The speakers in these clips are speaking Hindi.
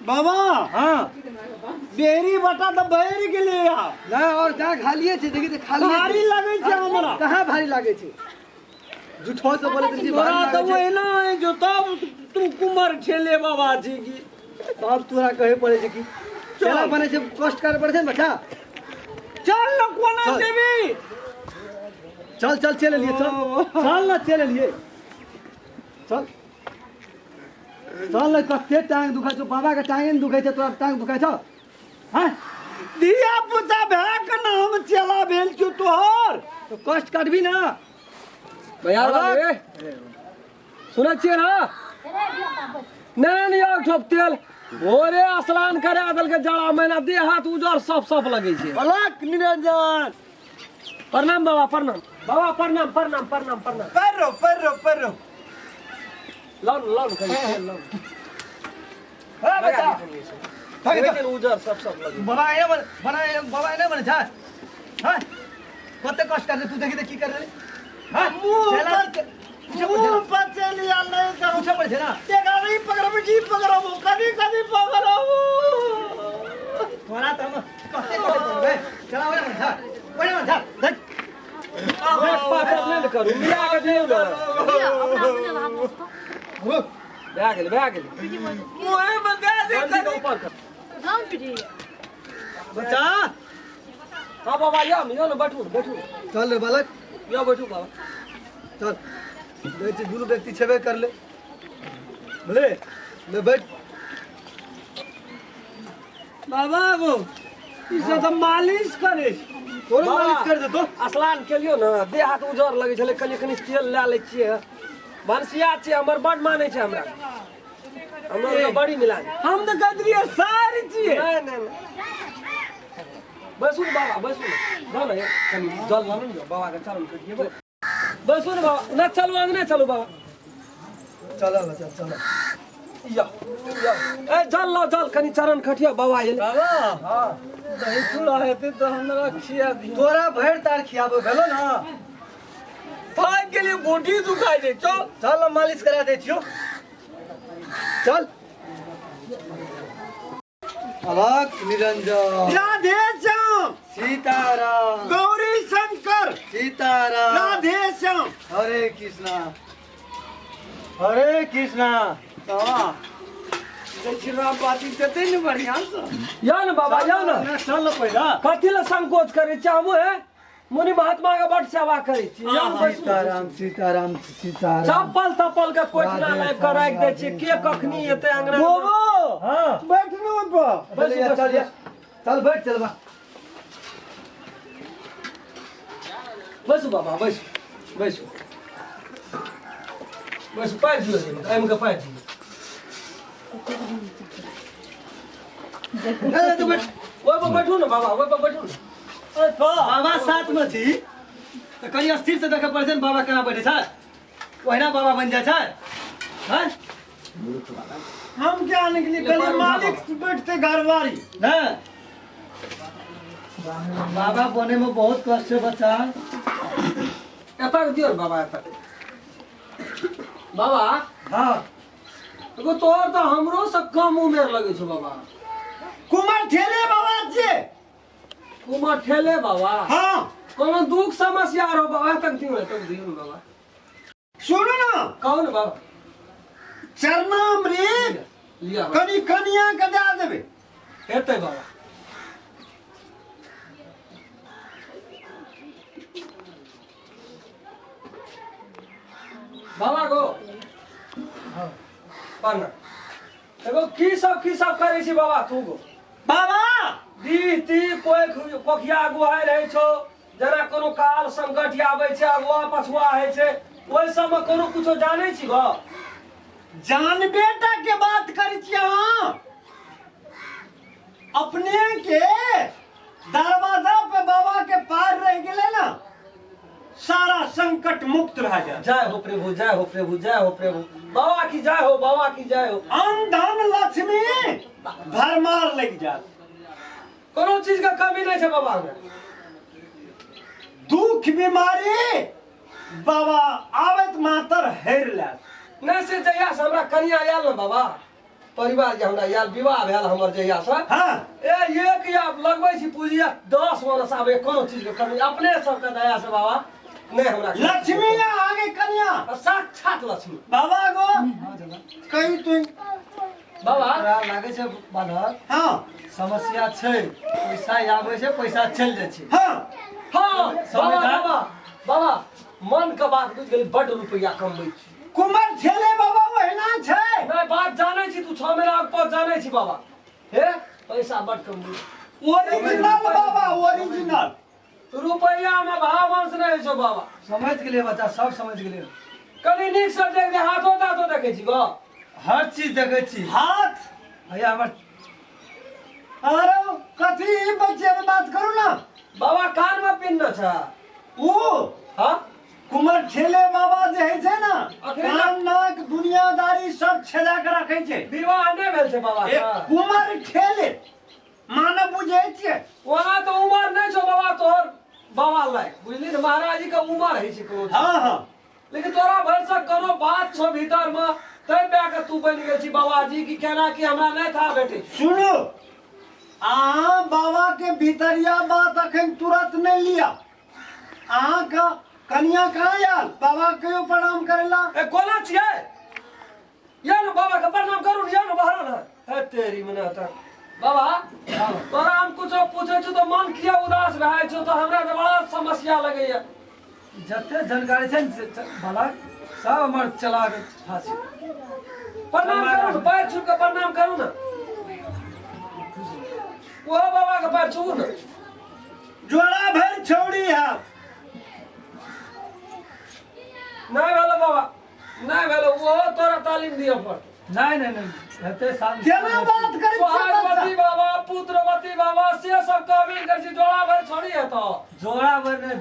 बाबा हाँ बेरी बटा तो बैर के लिए ना और जा खालिए छे देखि खाली भारी लगे छे हमरा कहाँ भारी लागे छे झूठो से बोले छी तोरा भारी तो लागे वही ना है जो तब तू कुमार ठेले बाबा जी की अब तोरा कहे पड़े छे कि चला बने छे कष्ट करे पड़े छे बच्चा चल न कोना देवी चल चल चले लिए चल ना चले लिए चल चल ना कते टांग दुखा छो बाबा के टांगे न दुखाई छे तोरा टांग दुखाई छो हैं दिया पुता भेक नाम चला भेल छु तोहर तो कष्ट काटबी ना भैया रे सुनै छियै ना नहीं आग ठोप तेल भोरे स्नान करा दल के जड़ा महीना देह हाथ उजर सब सब लगे छे अलक निरंजन प्रणाम बाबा प्रणाम बाबा प्रणाम प्रणाम प्रणाम प्रणाम पर्रो लौन लौन कहीं तेल लौन हां बच्चा लेकिन उजर सब सब लगे बाबा ने बने छा हां कते कष्ट कर तू देखि की कर रे हां मुंह पर चलिया नहीं करो पूछे पड़े छे ना तेरा नहीं पकड़ब जी पकड़ब कभी पकड़ब तोरा त हम कते करे चला ओरे मन छा देख पापा नहीं करू मिला के दियो ना बैग मुंह मंगा दे के ऊपर कर बच्चा हां बाबा यो ना बैठू चल रे बालक यो बैठू बाबा चल देखि दुनु व्यक्ति छेबे कर ले बोले ले बैठ बाबा गो इसे तो मालिश करे तोरो मालिश कर दे तो स्नान के लियो ना देह हाथ उजर लगे छले कनी तेल ले ले छिए भनसिया छे हमर बड माने छे हमरा हमरा बड़ी मिला हम तो कदरिया सारी छिए नहीं बसु बाबा बसु जाओ ना कनी जल लानो नि बाबा के चरण करिए बसु बाबा ना चलो अंगने चलो बाबा चला बच्चा चला या ए जल कनी चरण खटिया बाबा ये बाबा हां दही चूड़ा हेते तो हमरा खिया दी तोरा भैर तार खियाबो भेलो ना भाई के लिए गोटी दुखाई दे चल चल मालिश करा दे छियो चल अलक निरंजन राधे श्याम सीताराम गौरी शंकर सीताराम राधे श्याम हरे कृष्णा हरे कृष्णा बाबा दक्षिणा पाती कते न बढ़िया से या ना बाबा या ना चल पहिला कथि ला संकोच करे छी हम है मुनि महात्मा के बड़ सेवा करे छी या सीताराम सीताराम सीताराम चप्पल तप्पल के कोठना लाइब के राख दे छी के कखनी एते अंगना बोबो हां बैठनो पर चल बैठ चल बा बस बाबा बस पैर दियो एम के पैर दियो ए तू बैठ ओए पर बैठू ना बाबा ओए पर बैठू ना अरे तो बाबा साथ में छी तो कहीं स्थिर से देखे पड़े बाबा केना बैठे छै ओहिना बाबा बन जाय छै हैं हम क्या आने के लिए कल मालिक बैठते घरवारी ना बाबा बने में बहुत कष्ट है बच्चा एता दियो बाबा एता बाबा हां एगो तोर तो हमरो से कम उम्र लगे छो बाबा कुमार ठेले बाबा जे कुमार ठेले बाबा हां कोनो दुख समस्या रो बाबा तक दियो ना बाबा सुनो ना कौन बाबा चरणामृत लिया कनी कनिया के दे देबे हेतै बाबा बाबा गो हां पाना एगो की सब करे छी बाबा तू गो बाबा दी ती कोई कोखिया गुहाय रहे छो जना कोनो काल संकट आबै छै अगुआ पछुआ है छै ओइ सब में कोनो कुछो जानै छी गो जानबे टा के बात करै छी अहाँ अपने के दरवाजा पे बाबा के पार रह गेले ना सारा संकट मुक्त रह जाए जय हो प्रभु जय हो प्रभु जय हो प्रभु बाबा की जय हो बाबा की जय हो अन्न धन लक्ष्मी भरमार लग जात कोनो चीज का कमी नहीं है बाबा में दुख बीमारी बाबा आवत मातर हेर लात नहीं से जया से हमरा कनिया आयल ना बाबा परिवार जे हमरा यार विवाह भेल हमर जहिया से हाँ ए एक या लगबै छी पूजिया 10 वर्ष आबे कोनो चीज के कमी अपने सबके दया से बाबा नहीं हमरा लक्ष्मी या आगे कन्या साक्षात लक्ष्मी बाबा गो हाँ जना कहीं तू बाबा हमरा लागे छै बालक हाँ समस्या छै पैसा आबै छै पैसा चलि जाइ छै हाँ हाँ बाबा संविधान- बाबा बाबा मन के बात बुझ गेली बड रुपया कमबै छी कुमार छेले बाबा वहिना छै मैं बात जानै छी तू 6 महीना पर जानै छी बाबा हे पैसा बड कमबै ओरिजिनल बाबा ओरिजिनल रुपया में भावंश नहीं छो बाबा समझ गेलिए बच्चा सब समझ गेलिए कनी नीक से देख दे हाथो तातो देखै छी गो हर चीज देखै छी हाथ भैया हमर अरे कथी ई बच्चे में बात करू ना बाबा कान में पिन न छ वो हां कुमार छेले बाबा जे है छै ना अखनी कान नाक दुनियादारी सब छेदा के रखे छै विवाह नहीं भेल छै बाबा ए का कुमार छेले माने बुझे छियै वहां तो उमर नहीं छो बाबा तोहर बाबा लायक बुझली न महाराज जी का उमर है छै कोनो हाँ हाँ लेकिन तोरा भर से कोनो बात छो भीतर में तै पे के तू बन गेल छी बाबा जी की केना कि हमरा नहीं था बेटे सुनो अहाँ बाबा के भीतरिया बात अखन तुरंत नहीं लिया अहाँ का कन्या कहाँ आयल बाबा के प्रणाम करेला ए कोना छियै या न बाबा के प्रणाम करू या न बाहर न हे तेरी मने त बाबा तोरा हम कुछ पूछे छु तो मन किया उदास भए छो तो हमरा तो बड़ा समस्या लगैया जते जानकारी छै ने बालक सब हमर चला के फांसी प्रणाम करू न पैर छू के प्रणाम करू न वो बाबा के पैर छू न जोड़ा भर छौड़ी है नहीं भेलो बाबा नहीं भेलो वो तोरा तालीम दियो पर नहीं नहीं नहीं हेते शांति केना बात करे सुहागवती बाबा पुत्रवती बाबा से सब काबिल कर छी जोड़ा भर छोड़ी है तो जोड़ा बने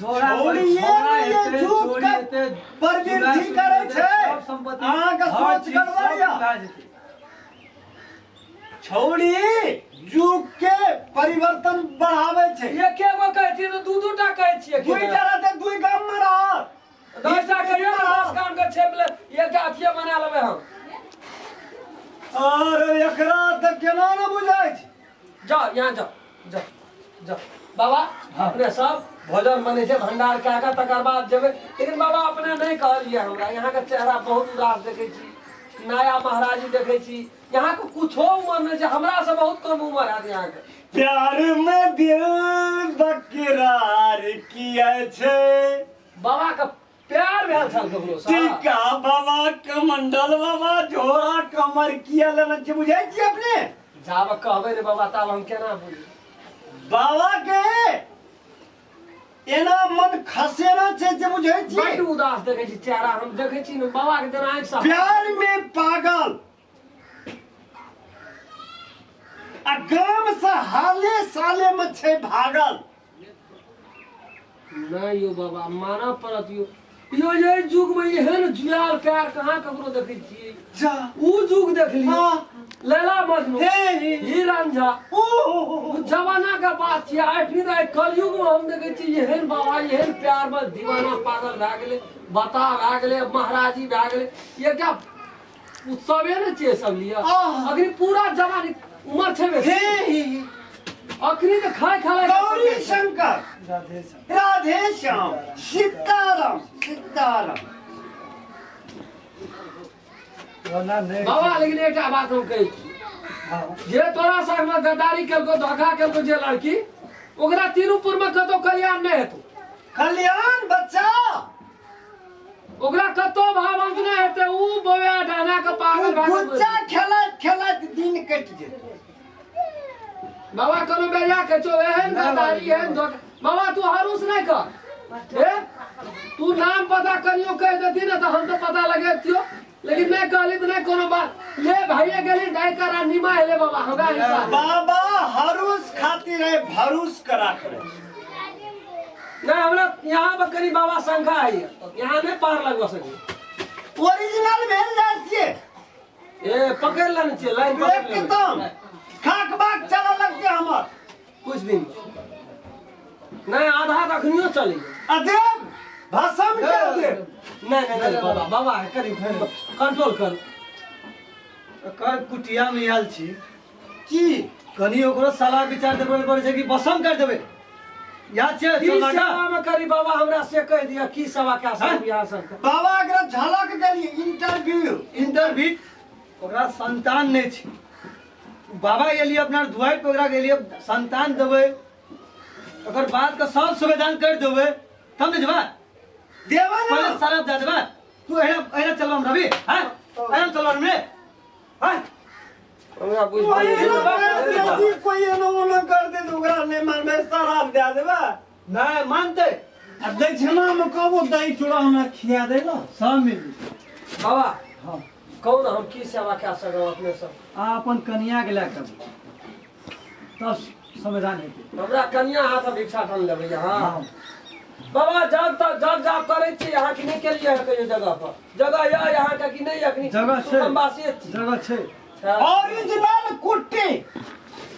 जोड़ा छोड़िए छोड़ा ये हेते झूठ छोड़ी का हेते प्रवृत्ति करे छै सब संपत्ति अहाँ के हर सोच चीज गड़बड़िया सब भए जेतै। छौड़ी युग के परिवर्तन बढ़ावे छै ये के गो कहै छी तो दू टा कहै छियै दुई तरह से दुई गाम में रह 10 टा कहियो ना 10 काम के छेप ले एक टा अथिये बना लेबै हम और एकरा त केना न बुझाय छै जाओ यहाँ जाओ जाओ जाओ बाबा अपने सब भोजन बने छै भंडार कए के तकर बाद जेबै लेकिन बाबा अपने नहीं कहलिए हमरा यहाँ के चेहरा बहुत उदास देखे छी नया महाराजी देखे छी यहाँ के कुछो उम्र नहीं छै हमरा से बहुत कम उम्र है यहाँ के प्यार में दिल बकरार किया छै बाबा का प्यार भेल छल ककरो से टीका बाबा कमंडल बाबा झोरा कमर किया लेना छै बुझाय छी अपने जाब कहबै रे बाबा तब हम केना बुझी बाबा के एना मन खसेना छै जे बुझाय बड़ छी उदास देखे छी चेहरा हम देखे छी न बाबा के जेना आँखि से प्यार में पागल आ गाम से हाले साले में छै भागल नहीं यो बाबा माना पड़त यो ये जुग में एहन जुआर प्यार कहाँ ककरो देखे छियै जा ऊ जुग देख लियो हाँ। लैला मजनू हे हीर रांझा ओ जमाना का बात छियै आठवीं तक कलयुग में हम देखे छी एहन बाबा एहन प्यार में दीवाना पागल भए गेलै बता भए गेलै महाराजी भए गेलै एकटा उत्सवे ने छियै सब लिया आह। अखनी पूरा जवानी उम्र छै बे हे अखनी तो खाए खाए गौरी शंकर राधे श्याम। राधे श्याम सीताराम सीताराम वरना नहीं बाबा लेकिन एकटा बात हम कहै छी हाँ। जे तोरा संग में गद्दारी केलको धोखा केलको जे लड़की ओकरा तिरुपुर में कतो कल्याण नहीं हेतौ कल्याण बच्चा ओकरा कतो भावंश नहीं हेतै ऊ बोया डाना के पागल भए गुच्चा गेल। खेलत खेलत दिन कटि जेतै बाबा कोनो बेजा के छो एहन गद्दारी एहन धोखा बाबा तू हरूस नहीं कर ए तू नाम पता करियो कह देती ना तो हम तो पता लगेतियो लेकिन नहीं कहली तो नहीं कोनो बात ले भैया गेली नहीं करा निमा हेले बाबा हमरा हिसाब बाबा हरूस खातिर है भरूस करा करे नहीं हमरा यहाँ पर करी बाबा शंका है यहाँ नहीं पार लगवा सके ओरिजिनल भेल जाइ छियै ए पकड़ लेने चाहिए लाइन पकड़ लेने एकदम खाक बाक चलऽ लगतै हमर कुछ दिन नहीं आधा तखनियो चली अदेव भसम कर दे नहीं नहीं नहीं बाबा बाबा करी कंट्रोल कर कर कुटिया में आयल छी की कनी ओकरो सलाह विचार देबै पड़ै छै कि बसम कर देबै याद छै की चल नाटा सेवा में करी बाबा हमरा से कह दिया की सेवा क्या सब यहाँ सब बाबा एकरा झलक देलिए इंटरव्यू इंटरव्यू ओकरा संतान नहीं छै बाबा के लिए अपना दुआई पे ओकरा के लिए संतान देबै ओकर बाद के सब सुविधान कर देबै तब ने जबा देवा ना पहले सारा दे देबै तू एना चलबा हम रवि हैं एना चलबा हम रे हैं हमरा बुझ कोई एना ओना कर दे तो ओकरा नहीं मानबे शराब दे देबा नहीं मानते आ दक्षिणा में कहबो दही चूड़ा हमरा खिया दे ना सब मिल जेतै। बाबा हाँ कौन हम की सेवा क्या सकब अपने सब आ अपन कनिया के लए कऽ तब समाधान हेतै हमरा कन्या हाथ भिक्षा ठान लेबै यहाँ हाँ बाबा जब तक जब जाप करे छी यहाँ की नहीं के लिए है कहियो जगह पर जगह या यहाँ का की नहीं अखनी जगह छै संवासी छी जगह छै ओरिजिनल कुट्टी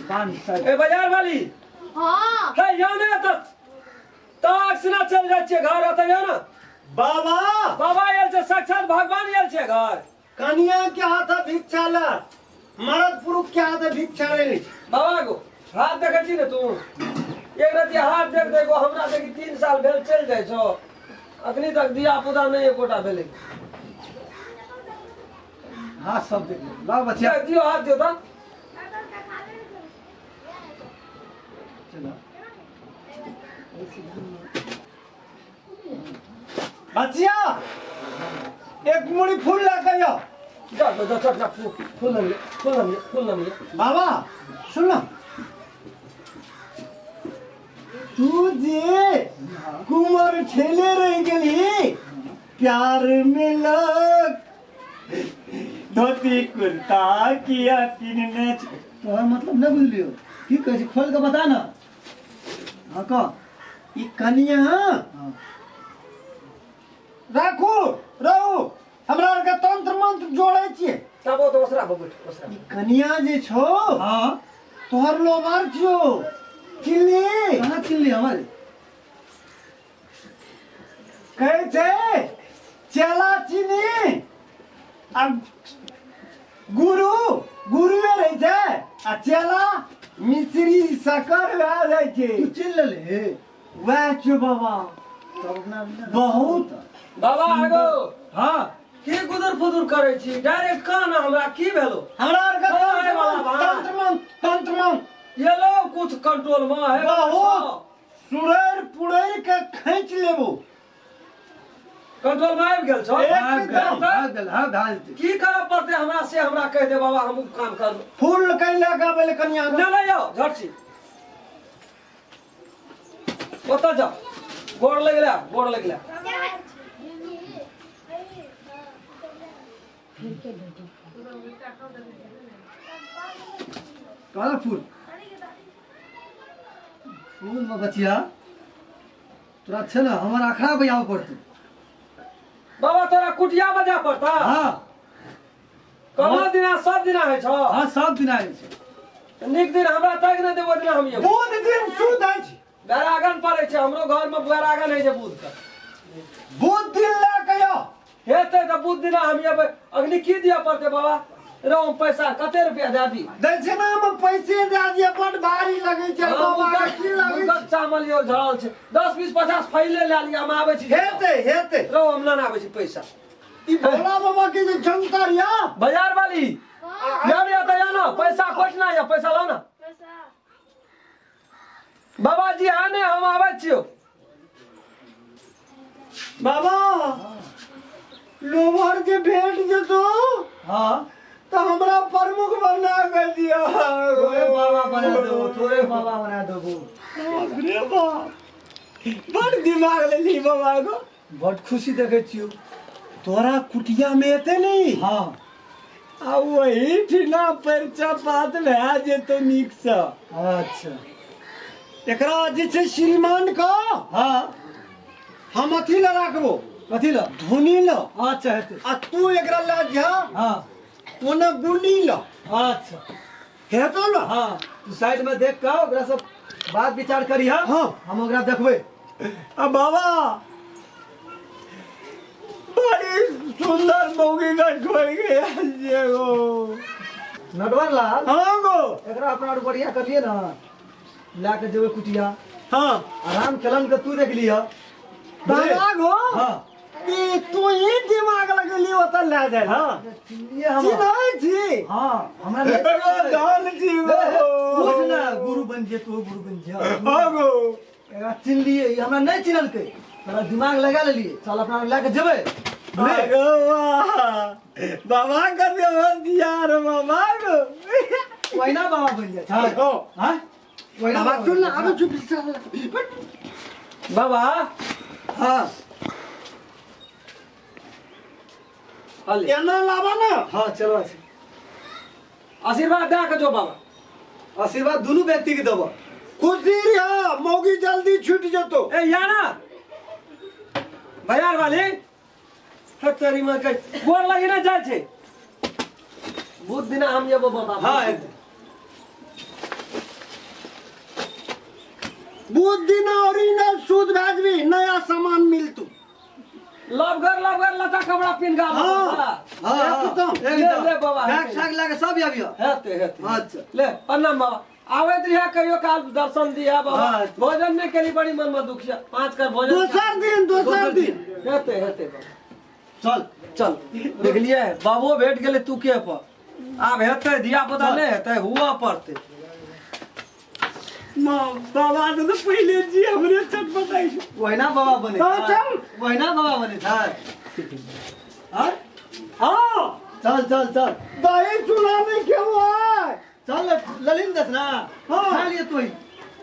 पान साइड ए बाजार वाली हाँ है यहाँ नहीं तक तक सिना चल जाए छे घर आता है ना बाबा बाबा आयल छे साक्षात भगवान आयल छे घर कन्या के हाथ भिक्षा ला मर्द पुरुष के हाथ भिक्षा ले बाबा को हाथ देखे छी ने तू एक रति हाथ देख देखो हमरा देखी 3 साल भेल चल जाए छो अखनी तक दिया पुता नहीं एकोटा भेले हाँ सब देख ले लाओ बच्चा दियो हाथ दियो ता चलो बच्चिया एक मुड़ी फूल ला के आओ जा जा जा जा फूल ले बाबा सुन ना तू जे कुमार ठेले रह गेली प्यार में लग धोती कुर्ता किया किनने तोहर मतलब नहीं बुझलियो की कहै छै खोल के बता ना हाँ कह ई कनिया हाँ राखू रहू हमरा आर के तंत्र मंत्र जोड़े छियै तब वो तो ओसरा बबुट ओसरा ई कनिया जे छो हाँ तोहर लोबार छियो चिल्ली कहाँ चिल्ली हमारे कहै छै चेला चीनी आ गुरुए रहै छै आ चेला मिश्री शक्कर भए जाइ छै तू चिल्ल ले वएह छौ बाबा तब अपना बहुत बाबा आगो हाँ की गुदर फुदुर करे छी डायरेक्ट कह ना हमरा की भेलो हमरा आर के है बाबा। तंत्र मंत्र ये लो कुछ कंट्रोल में है बहुत सुरैर पुरैर के खींच लेबो कंट्रोल में आबि गेल छो भाग की करऽ पड़ते हमरा से हमरा कह दे बाबा हम काम कर फूल कैला गाबे ले कनिया ना ना जाओ झट छी ओतऽ जाओ गोड़ लगला काला फूल फूल में बचिया तोरा छै ना हमर अखड़ा बजाव पड़तौ बाबा तोरा कुटिया बजा पड़ता हाँ कमा दिना सब दिना है छो हाँ सब दिन आयल छै नीक दिन हमरा तक न देबो दिना हम ये बुध दिन शुद्ध अछि बैरागन पड़े छै हमरो घर में बैरागन है जे बुध का बुध दिन ला के आओ हेते त बुध दिना हम ये अग्नि की दिया पड़ते बाबा रहो पैसा कते रुपया दे दी दक्षिणा में पैसे दे दिए बड़ भारी लगे छै बाबा के की लगे छै चावल यो झड़ल छै 10 20 50 फैले ले लिया हम आबै छी हेते रहो हम लेना आबै छी पैसा ई भोला बाबा के जे जनता या बाजार वाली यार या तो या ना पैसा खोजना या पैसा लो ना बाबा जी आने हम आबै छियो बाबा लोभर के भेंट जेतो हाँ तो हमरा प्रमुख बना के दिया तोरे बाबा बना देबो बाप रे बाप बड़ दिमाग लेली बाबा को बड़ खुशी देखे छियो तोरा कुटिया में एते नहीं हाँ आ वही ठिना परिचा बात भए जेतो नीक से अच्छा एकरा जे छै श्रीमान का हाँ हम अथी ला राखबो कथी ला धुनी ला अच्छा हेतै आ तू एकरा ला जा हाँ ओना गुंडी ला अच्छा हेतो ना हाँ तू साइड में देख के ओकरा सब बात विचार करी हाँ। हम ओकरा देखबै आ बाबा बड़ी सुंदर मौगी का छोड़ गया ये गो। नटवर लाल हाँ गो। एकरा अपना बढ़िया कर लिए ना, लाके जेबे कुटिया, हाँ आराम चलन के तू देख लिया। बाबा गो। हाँ ई तू ही दिमाग लगली होता ले जाए हाँ। ये हम चिन्है छी। हाँ हमरा एगो जान छी गो। कुछ ना गुरु बन जे, तू गुरु बन जे। हाँ गो। एकरा चिन्ह लिए, ई हमरा नहीं चिन्हल के, तोरा दिमाग लगा लेलिए, चल अपना लेके जेबे। ले गो वाह। बाबा कर दे यार बाबा गो। वहीना बाबा बन जाए। हो। हां वहीना बाबा सुन ना अब चुप चल। बाबा हां हले एना लावा ना। हां चलो आशीर्वाद दे के जो बाबा। आशीर्वाद दोनों व्यक्ति के देबो। खुशी रिहा मौगी जल्दी छूट जतो। ए याना भैयार वाली तेरी में कह गोर लगी ना जाए छे बहुत दिन हम ये बाबा। हां बुद्धि ना ओरिजिनल सूद भेजबी नया सामान मिलतू। लव घर लता कपड़ा पिन गा हाँ। हां ले बाबा बैग छाग लाके सब आबियो। हेते अच्छा ले प्रणाम बाबा। आवे दिया कहियो काल दर्शन दिया बाबा। हाँ। भोजन में केली बड़ी मन में दुखिया 5 कर भोजन दोसर दिन हेते बाबा। चल चल देख लिए बाबू बैठ गेले तू के पर आब हेते दिया पता नहीं हेते हुआ पड़ते। बाबा तो पहले जी हमरे चट बताई। वहीना बाबा बने। हाँ, चल। वहीना बाबा बने था। हां हाँ चल चल चल दही चूल्हा में क्यों है। चल ललिन दस ना। हाँ। खा लिए तू ही।